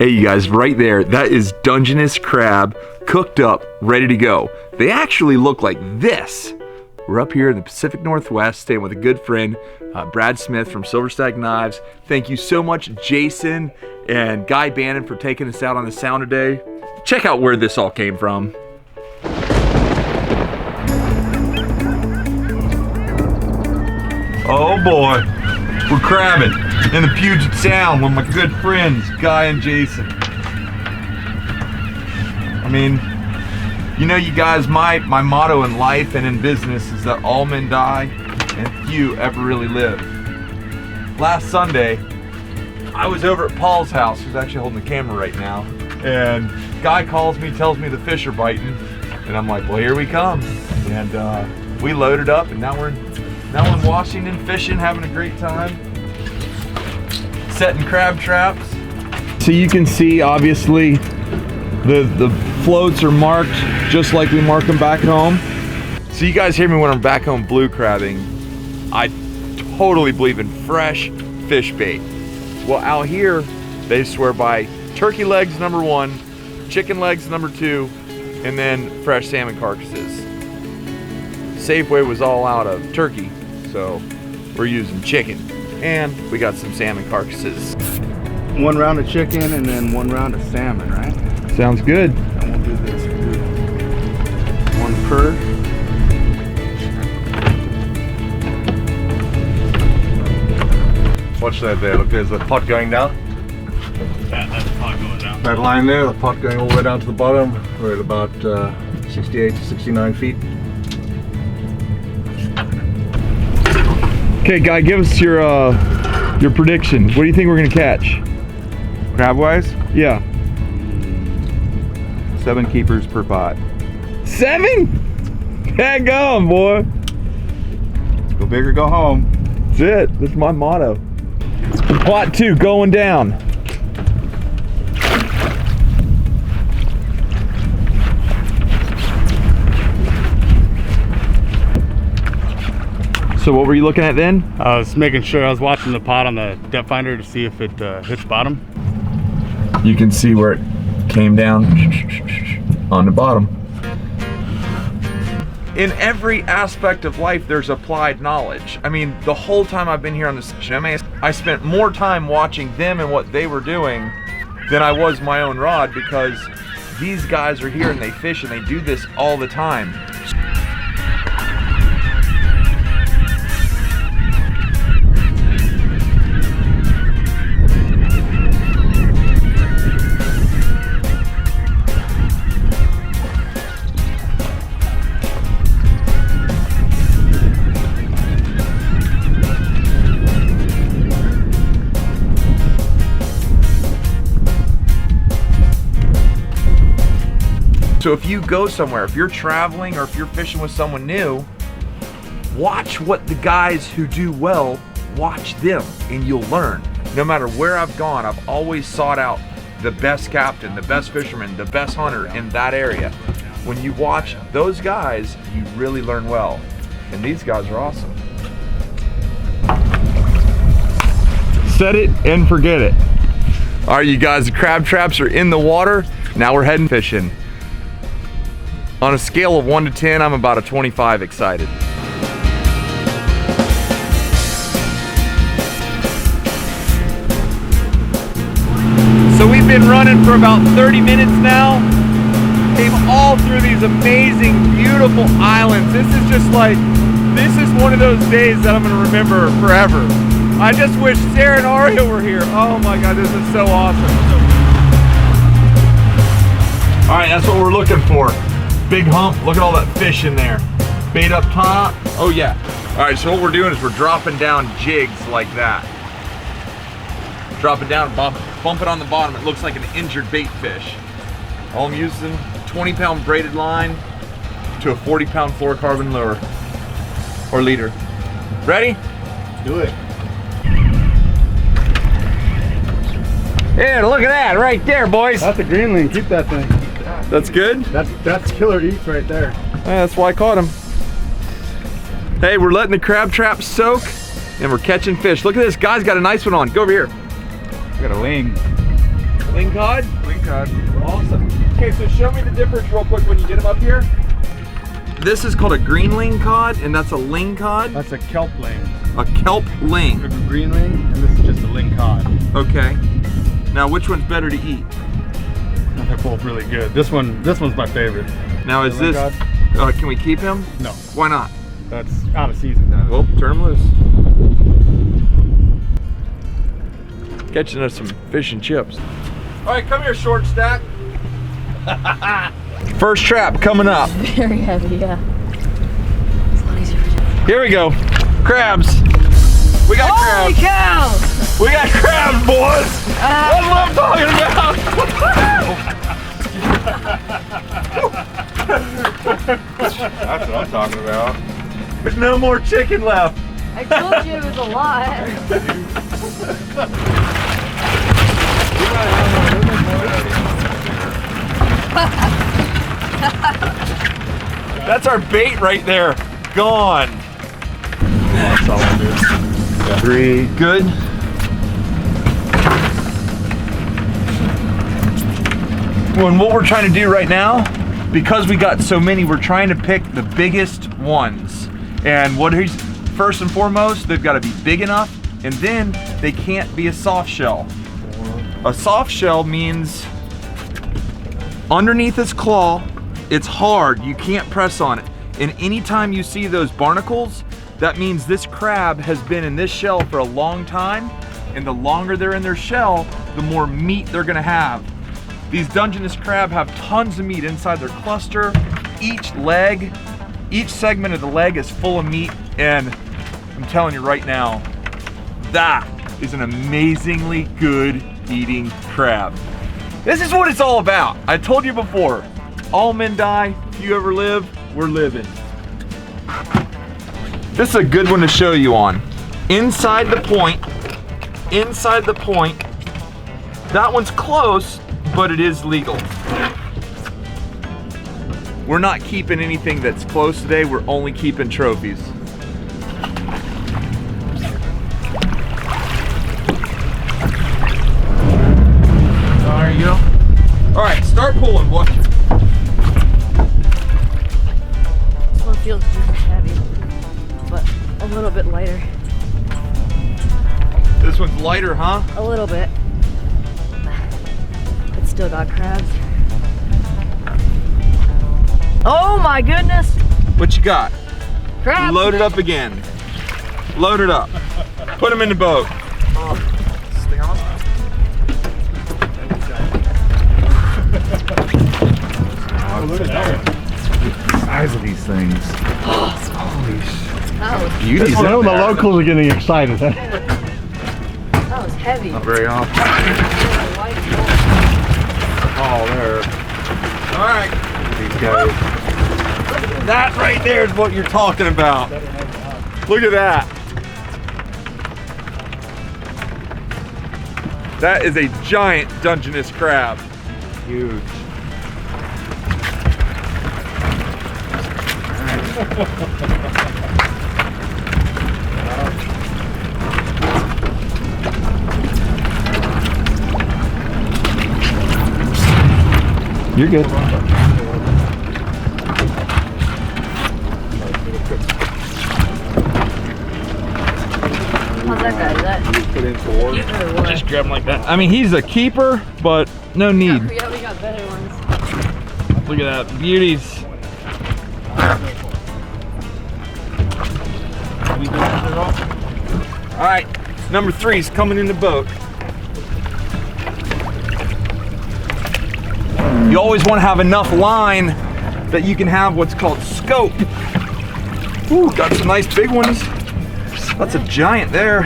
Hey you guys, right there, that is Dungeness crab, cooked up, ready to go. They actually look like this. We're up here in the Pacific Northwest, staying with a good friend, Brad Smith from Silver Stack Knives. Thank you so much, Jason and Guy Bannon, for taking us out on the sound today. Check out where this all came from. Oh boy, we're crabbing in the Puget Sound with my good friends, Guy and Jason. I mean, you know, you guys, my motto in life and in business is that all men die and few ever really live. Last Sunday, I was over at Paul's house, who's actually holding the camera right now, and Guy calls me, tells me the fish are biting, and I'm like, well, here we come. And we loaded up, and now we're in Washington fishing, having a great time, setting crab traps. So you can see, obviously, the floats are marked just like we mark them back home. So you guys hear me when I'm back home blue crabbing. I totally believe in fresh fish bait. Well, out here, they swear by turkey legs #1, chicken legs #2, and then fresh salmon carcasses. Safeway was all out of turkey, so we're using chicken. And we got some salmon carcasses. 1 round of chicken and then 1 round of salmon, right? Sounds good. And we'll do this. We'll do 1 per. Watch that there. Look, there's the pot going down. That's the pot going down. That line there, the pot going all the way down to the bottom. We're at about 68 to 69 feet. Okay, Guy, give us your prediction. What do you think we're gonna catch? Crab-wise, Yeah. 7 keepers per pot. 7? Hang on, boy. Go big or go home. That's it. That's my motto. Pot 2 going down. So what were you looking at then? I was making sure, I was watching the pot on the depth finder to see if it hits bottom. You can see where it came down on the bottom. In every aspect of life, there's applied knowledge. I mean, the whole time I've been here on this session, I spent more time watching them and what they were doing than I was my own rod, because these guys are here and they fish and they do this all the time. So if you go somewhere, if you're traveling or if you're fishing with someone new, watch what the guys who do well, watch them and you'll learn. No matter where I've gone, I've always sought out the best captain, the best fisherman, the best hunter in that area. When you watch those guys, you really learn well. And these guys are awesome. Set it and forget it. All right, you guys, the crab traps are in the water. Now we're heading fishing. On a scale of 1 to 10, I'm about a 25 excited. So we've been running for about 30 minutes now. Came all through these amazing, beautiful islands. This is one of those days that I'm gonna remember forever. I just wish Sarah and Aria were here. Oh my God, this is so awesome. All right, that's what we're looking for. Big hump, look at all that fish in there. Bait up top, oh yeah. All right, so what we're doing is we're dropping down jigs like that. Drop it down, bump it on the bottom. It looks like an injured bait fish. All I'm using, 20-pound braided line to a 40-pound fluorocarbon lure, or leader. Ready? Do it. Yeah, look at that right there, boys. That's a greenling, keep that thing. That's good? That's killer eats right there. Yeah, that's why I caught him. Hey, we're letting the crab traps soak and we're catching fish. Look at this, guy's got a nice one on. Go over here. Got a ling. Lingcod? Lingcod. Awesome. Okay, so show me the difference real quick when you get them up here. This is called a green lingcod, and that's a lingcod. That's a kelp ling. A kelp ling. Green ling, and this is just a lingcod. Okay. Now, which one's better to eat? They're both really good. This one's my favorite. Now, is this? Can we keep him? No, Why not? that's out of season now. Well, turn him loose. Catching us some fish and chips. All right, come here, short stack. First trap coming up. Very heavy, yeah. It's a lot easier for you. Here we go. Crabs. We got Holy crabs. cow! We got crabs, boys. That's what I'm talking about. That's what I'm talking about. There's no more chicken left. I told you it was a lot. That's our bait right there. Gone. That's all I do. Yeah. 3. Good. Well, and what we're trying to do right now, because we got so many, we're trying to pick the biggest ones. And what is, first and foremost, they've got to be big enough, and then they can't be a soft shell. A soft shell means underneath its claw, it's hard, you can't press on it. And anytime you see those barnacles, that means this crab has been in this shell for a long time, and the longer they're in their shell, the more meat they're gonna have. These Dungeness crab have tons of meat inside their cluster. Each leg, each segment of the leg is full of meat, and I'm telling you right now, that is an amazingly good eating crab. This is what it's all about. I told you before, all men die, if you ever live, we're living. This is a good one to show you on. Inside the point, that one's close, but it is legal. We're not keeping anything that's close today, we're only keeping trophies. There you go. All right, start pulling, boy. This one feels just as heavy, but a little bit lighter. This one's lighter, huh? A little bit. It's still got crabs. Oh my goodness! What you got? Crabs! Load it up again. Load it up. Put them in the boat. Stay on. Oh, look at that. The size of these things. Holy shit. That was, Beauties. I know the locals are getting excited. Huh? that was heavy. Not very often. Oh, there. All right. These guys. That right there is what you're talking about. Look at that. That is a giant Dungeness crab. Huge. You're good. How's that guy? Is that Put in 4. keeper or what? Just grab them like that. I mean, he's a keeper, but no need. Yeah, we got better ones. Look at that, beauties. All right, number 3's coming in the boat. You always want to have enough line that you can have what's called scope. Ooh, got some nice big ones. That's a giant there.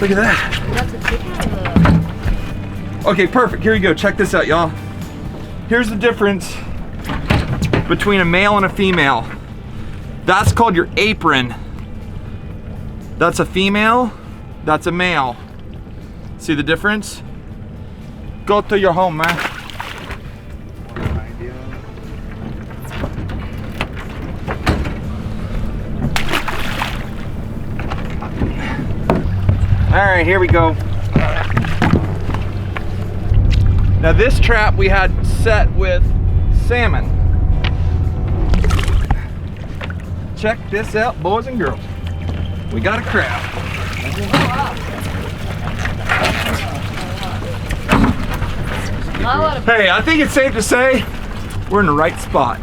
Look at that. That's a chicken or Okay, perfect. Here you go. Check this out, y'all. Here's the difference between a male and a female. That's called your apron. That's a female, that's a male. See the difference? Go to your home, man. All right, here we go. Now this trap we had set with salmon. Check this out, boys and girls. We got a crab. Hey, I think it's safe to say we're in the right spot.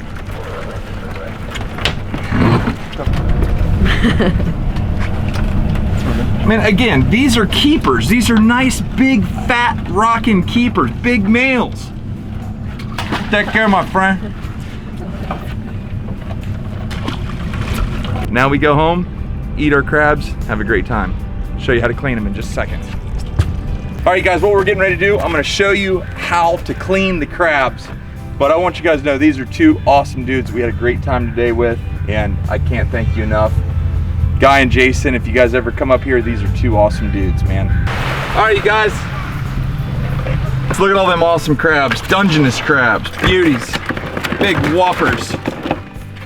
I mean, again, these are keepers. These are nice, big, fat, rocking keepers, big males. Take care, my friend. Now we go home, eat our crabs, have a great time. Show you how to clean them in just seconds. All right, guys, what we're getting ready to do, I'm gonna show you how to clean the crabs. But I want you guys to know these are two awesome dudes we had a great time today with, and I can't thank you enough. Guy and Jason, if you guys ever come up here, these are two awesome dudes, man. All right, you guys, let's look at all them awesome crabs. Dungeness crabs, beauties, big whoppers.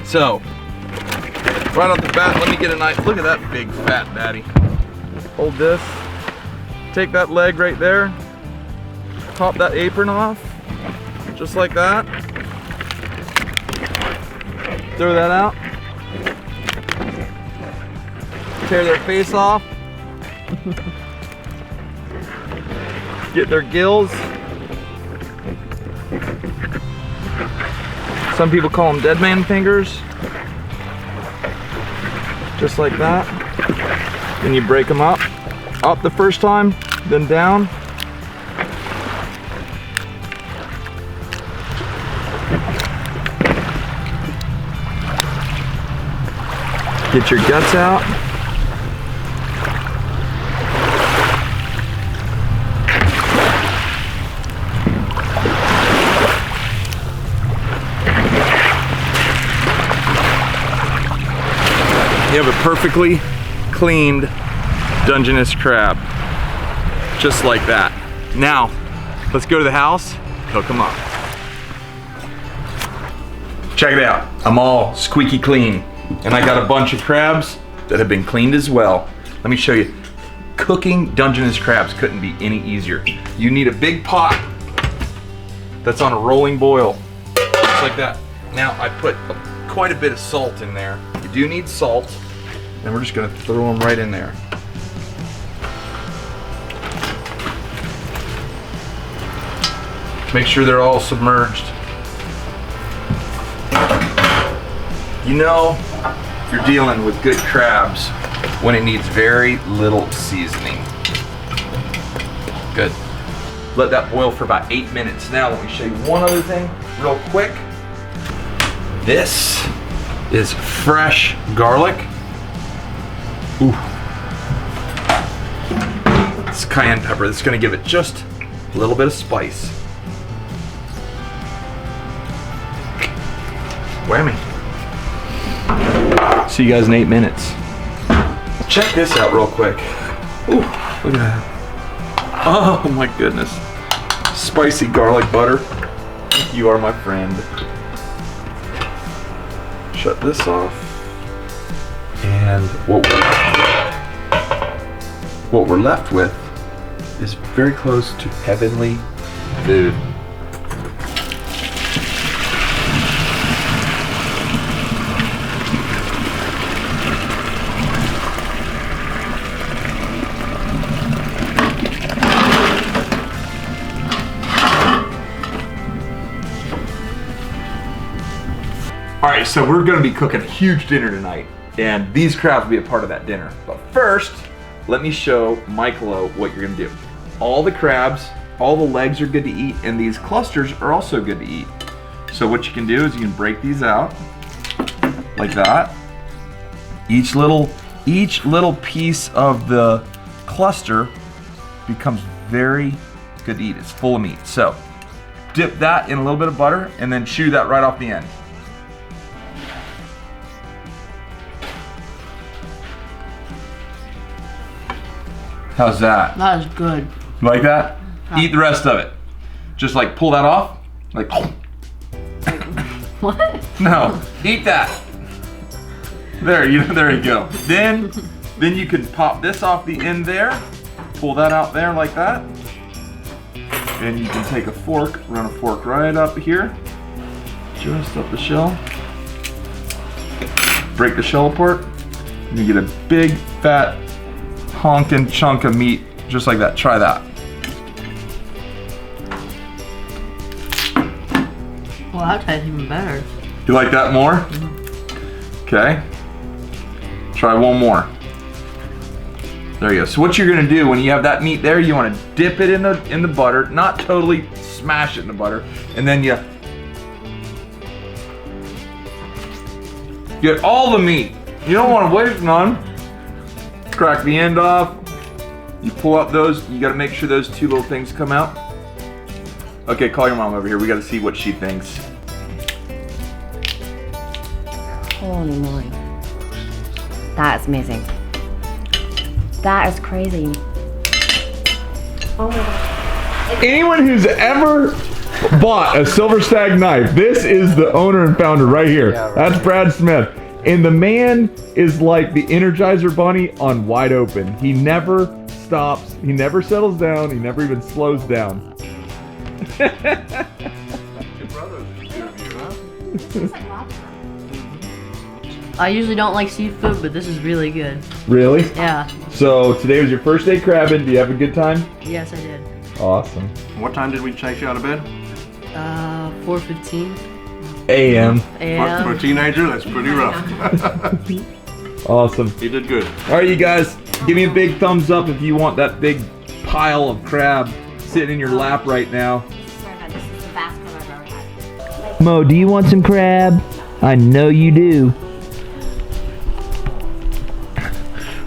So, right off the bat, let me get a nice, look at that big fat daddy. Hold this, take that leg right there, pop that apron off, just like that. Throw that out. Tear their face off. Get their gills. Some people call them dead man fingers. Just like that. Then you break them up the first time, then down. Get your guts out. You have a perfectly cleaned Dungeness crab, just like that. Now, let's go to the house, cook them up. Check it out, I'm all squeaky clean, and I got a bunch of crabs that have been cleaned as well. Let me show you. Cooking Dungeness crabs couldn't be any easier. You need a big pot that's on a rolling boil, just like that. Now, I put quite a bit of salt in there. You do need salt. And we're just gonna throw them right in there. Make sure they're all submerged. You know you're dealing with good crabs when it needs very little seasoning. Good. Let that boil for about 8 minutes. Now let me show you one other thing real quick. This is fresh garlic. Ooh. It's cayenne pepper. That's gonna give it just a little bit of spice. Whammy. See you guys in 8 minutes. Check this out real quick. Ooh, look at that. Oh my goodness. Spicy garlic butter. You are my friend. Shut this off. And what we're left with is very close to heavenly food. All right, so we're gonna be cooking a huge dinner tonight, and these crabs will be a part of that dinner. But first, let me show Michaelo what you're gonna do. All the crabs, all the legs are good to eat, and these clusters are also good to eat. So what you can do is you can break these out like that. Each little piece of the cluster becomes very good to eat. It's full of meat. So dip that in a little bit of butter and then chew that right off the end. How's that? That is good. You like that? Eat the rest of it. Just like pull that off. Like, What? no, eat that. There you go. Then you can pop this off the end there. Pull that out there like that. And you can take a fork, run a fork right up here, just up the shell, break the shell apart, and you get a big, fat, honking chunk of meat, just like that. Try that. Well, that tastes even better. You like that more? Okay. Try one more. There you go. So what you're gonna do when you have that meat there, you want to dip it in the butter, not totally smash it in the butter, and then you get all the meat. You don't want to waste none. Crack the end off. You pull up those. You got to make sure those two little things come out. Okay, call your mom over here. We got to see what she thinks. Holy moly. That is amazing. That is crazy. Oh my god. Anyone who's ever bought a Silver Stag knife, this is the owner and founder right here. Yeah, right. That's Brad Smith. And the man is like the Energizer Bunny on wide open. He never stops. He never settles down. He never even slows down. Your brother's the two of you, huh? I usually don't like seafood, but this is really good. Really? Yeah. So today was your first day crabbing. Do you have a good time? Yes, I did. Awesome. What time did we chase you out of bed? 4:15 AM. For a a.m. teenager, that's pretty rough. Awesome. You did good. All right, you guys, give me a big thumbs up if you want that big pile of crab sitting in your lap right now. This is the best crab I've ever had. Mo, do you want some crab? I know you do.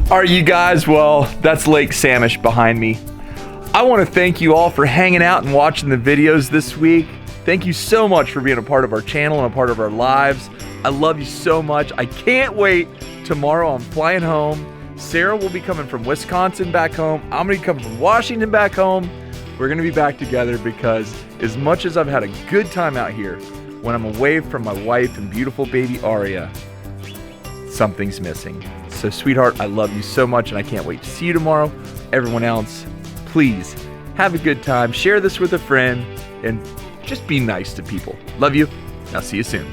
All right, you guys, well, that's Lake Samish behind me. I want to thank you all for hanging out and watching the videos this week. Thank you so much for being a part of our channel and a part of our lives. I love you so much. I can't wait. Tomorrow I'm flying home. Sarah will be coming from Wisconsin back home. I'm gonna be coming from Washington back home. We're gonna be back together because as much as I've had a good time out here, when I'm away from my wife and beautiful baby Aria, something's missing. So sweetheart, I love you so much and I can't wait to see you tomorrow. Everyone else, please have a good time. Share this with a friend and just be nice to people. Love you. I'll see you soon.